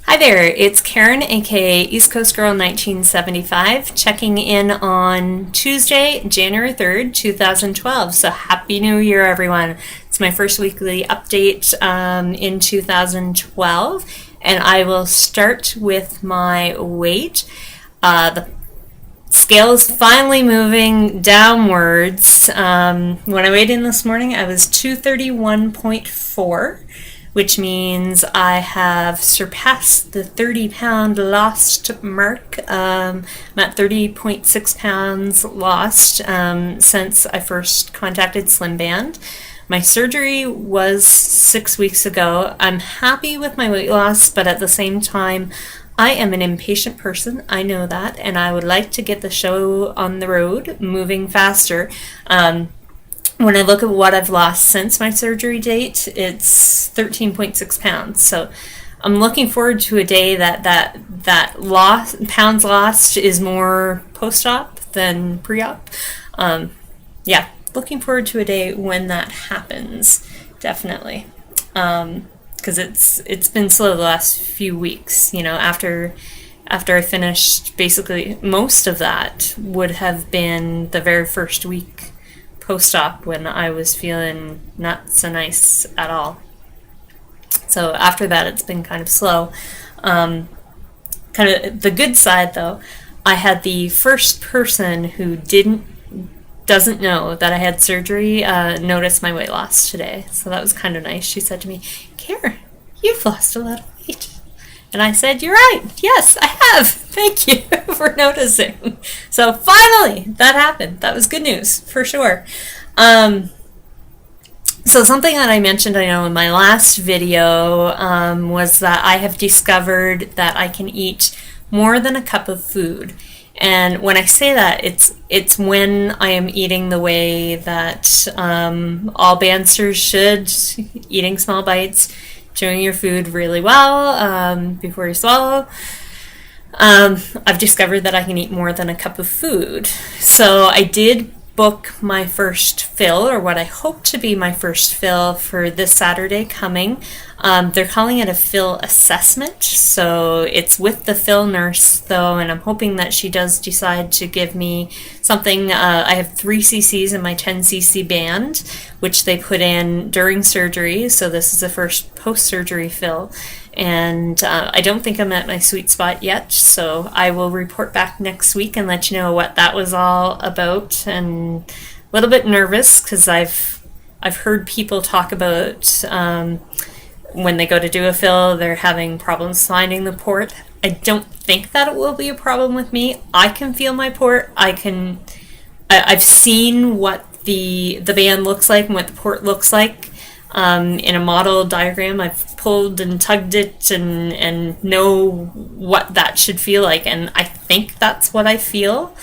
Hi there, it's Karen, aka East Coast Girl 1975, checking in on Tuesday, January 3rd, 2012. So Happy New Year, everyone. It's my first weekly update in 2012, and I will start with my weight. The scale is finally moving downwards. When I weighed in this morning, I was 231.4. which means I have surpassed the 30-pound lost mark. I'm at 30.6 pounds lost since I first contacted Slim Band. My surgery was 6 weeks ago. I'm happy with my weight loss, but at the same time, I am an impatient person. I know that, and I would like to get the show on the road, moving faster. When I look at what I've lost since my surgery date, it's 13.6 pounds. So I'm looking forward to a day that pounds lost is more post-op than pre-op. Looking forward to a day when that happens, definitely. Because it's been slow the last few weeks. You know, after I finished, basically most of that would have been the very first week post-op when I was feeling not so nice at all. So after that, it's been kind of slow. Kind of the good side, though, I had the first person who doesn't know that I had surgery notice my weight loss today. So that was kind of nice. She said to me, "Karen, you've lost a lot of weight." And I said, "You're right. Yes, I have. Thank you for noticing." So finally, that happened. That was good news, for sure. So something that I mentioned, I know, in my last video was that I have discovered that I can eat more than a cup of food. And when I say that, it's when I am eating the way that all bandsters should, eating small bites, chewing your food really well before you swallow. I've discovered that I can eat more than a cup of food. So I did book my first fill, or what I hope to be my first fill, for this Saturday coming. They're calling it a fill assessment, so it's with the fill nurse though, and I'm hoping that she does decide to give me something. I have 3 cc's in my 10 cc band, which they put in during surgery, so this is the first post-surgery fill. And I don't think I'm at my sweet spot yet, so I will report back next week and let you know what that was all about. And a little bit nervous because I've heard people talk about when they go to do a fill, they're having problems finding the port. I don't think that it will be a problem with me. I can feel my port. I've seen what the band looks like and what the port looks like. In a model diagram, I've pulled and tugged it and know what that should feel like, and I think that's what I feel.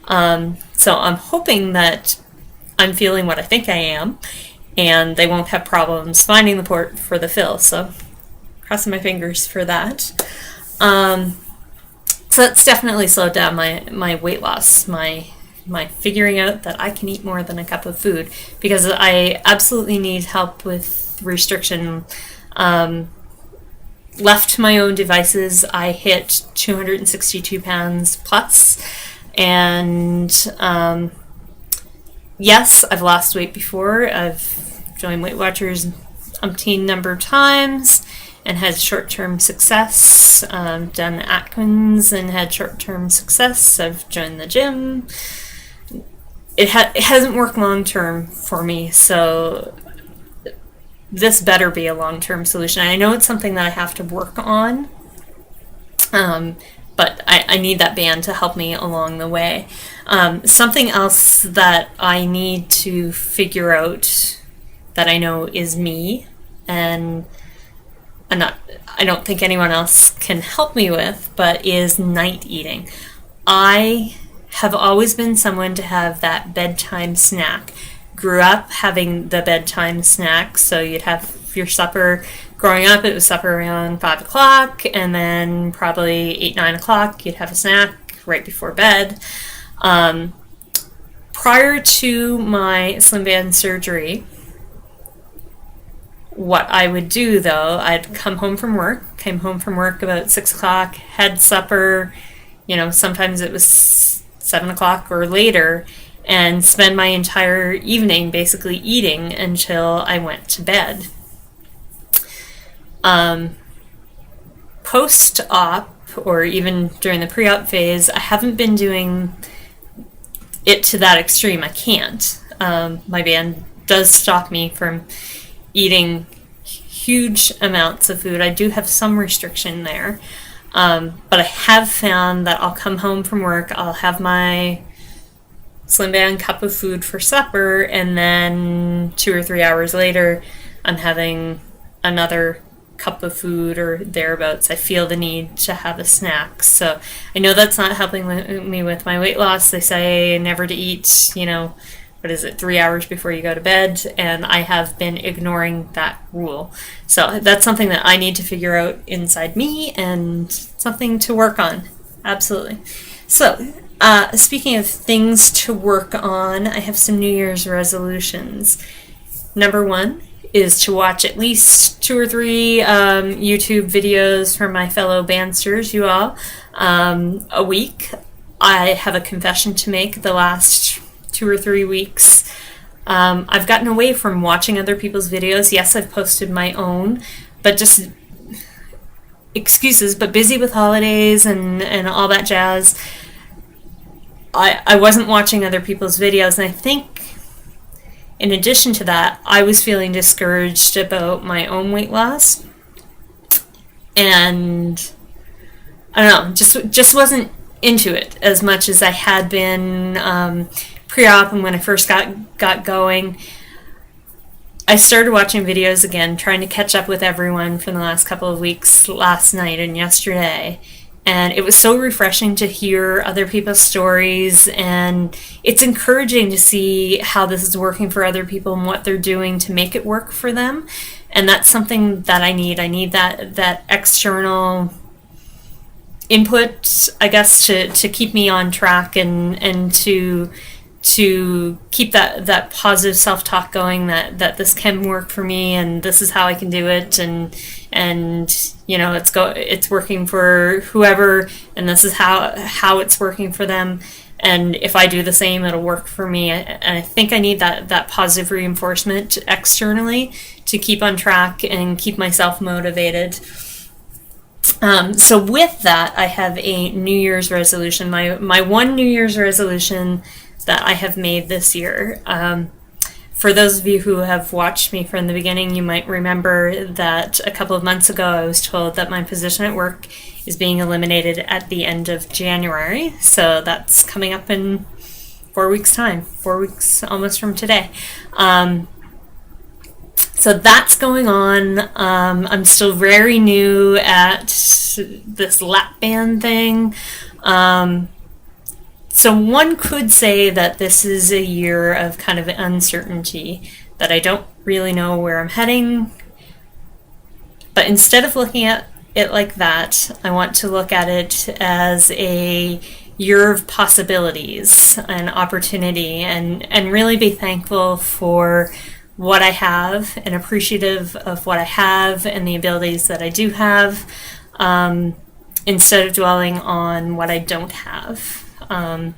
So I'm hoping that I'm feeling what I think I am, and they won't have problems finding the port for the fill. So crossing my fingers for that. So that's definitely slowed down my weight loss, my figuring out that I can eat more than a cup of food, because I absolutely need help with restriction. Left to my own devices, I hit 262 pounds plus, and yes, I've lost weight before. I've joined Weight Watchers umpteen number of times and had short-term success. Done Atkins and had short-term success. I've joined the gym. It hasn't worked long-term for me, so this better be a long-term solution. I know it's something that I have to work on, but I need that band to help me along the way. Something else that I need to figure out that I know is me, and I don't think anyone else can help me with, but is night eating. I have always been someone to have that bedtime snack. Grew up having the bedtime snack, so you'd have your supper. Growing up, it was supper around 5 o'clock, and then probably 8, 9 o'clock, you'd have a snack right before bed. Prior to my Slim Band surgery, what I would do though, I'd came home from work about 6 o'clock, had supper, sometimes it was 7 o'clock or later, and spend my entire evening basically eating until I went to bed. Post-op, or even during the pre-op phase, I haven't been doing it to that extreme. I can't. My band does stop me from eating huge amounts of food. I do have some restriction there. But I have found that I'll come home from work, I'll have my Slim Band cup of food for supper, and then 2 or 3 hours later, I'm having another cup of food or thereabouts. I feel the need to have a snack. So I know that's not helping me with my weight loss. They say never to eat, 3 hours before you go to bed, and I have been ignoring that rule. So that's something that I need to figure out inside me and something to work on. Absolutely. So speaking of things to work on, I have some New Year's resolutions. Number 1 is to watch at least 2 or 3 YouTube videos from my fellow bandsters, you all, a week. I have a confession to make. The last 2 or 3 weeks, I've gotten away from watching other people's videos. Yes, I've posted my own, but just excuses, but busy with holidays and all that jazz. I wasn't watching other people's videos, and I think in addition to that, I was feeling discouraged about my own weight loss, and I don't know, just wasn't into it as much as I had been pre-op. And when I first got going, I started watching videos again, trying to catch up with everyone from the last couple of weeks, last night and yesterday. And it was so refreshing to hear other people's stories, and it's encouraging to see how this is working for other people and what they're doing to make it work for them. And that's something that I need. I need that external input, I guess, to keep me on track and to keep that positive self-talk going, that this can work for me and this is how I can do it, and it's working for whoever, and this is how it's working for them, and if I do the same, it'll work for me. And I think I need that positive reinforcement externally to keep on track and keep myself motivated. So with that, I have a New Year's resolution. My one New Year's resolution that I have made this year. For those of you who have watched me from the beginning, you might remember that a couple of months ago I was told that my position at work is being eliminated at the end of January. So that's coming up in 4 weeks' time, 4 weeks almost from today. So that's going on. I'm still very new at this lap band thing. So one could say that this is a year of kind of uncertainty, that I don't really know where I'm heading. But instead of looking at it like that, I want to look at it as a year of possibilities and opportunity, and really be thankful for what I have and appreciative of what I have and the abilities that I do have, instead of dwelling on what I don't have. I'm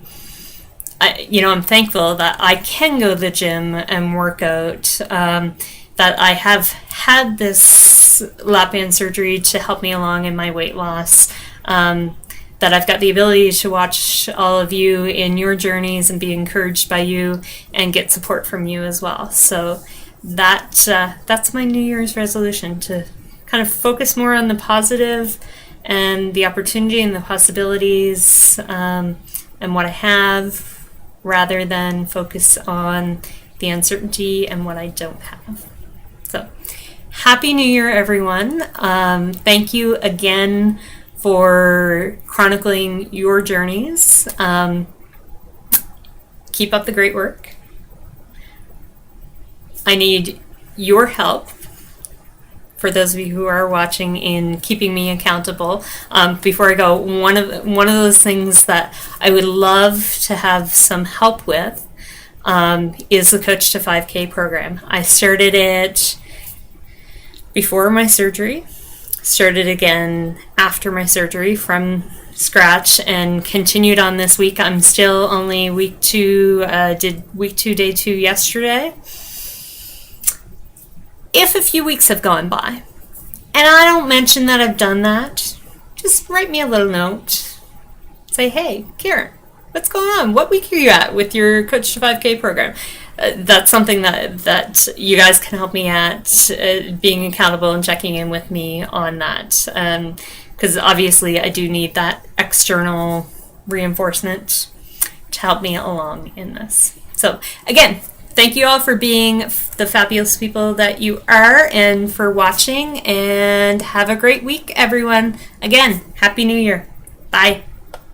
thankful that I can go to the gym and work out, that I have had this lap band surgery to help me along in my weight loss, that I've got the ability to watch all of you in your journeys and be encouraged by you and get support from you as well. So that's my New Year's resolution, to kind of focus more on the positive and the opportunity and the possibilities, and what I have, rather than focus on the uncertainty and what I don't have. So, Happy New Year, everyone. Thank you again for chronicling your journeys. Keep up the great work. I need your help, for those of you who are watching, in keeping me accountable. Before I go, one of those things that I would love to have some help with is the Coach to 5K program. I started it before my surgery, started again after my surgery from scratch, and continued on this week. I'm still only week 2, did week 2, day 2 yesterday. If a few weeks have gone by, and I don't mention that I've done that, just write me a little note. Say, hey, Karen, what's going on? What week are you at with your Coach to 5K program? That's something that you guys can help me at, being accountable and checking in with me on that. Because obviously I do need that external reinforcement to help me along in this. So again, thank you all for being the fabulous people that you are, and for watching, and have a great week, everyone. Again, Happy New Year. Bye.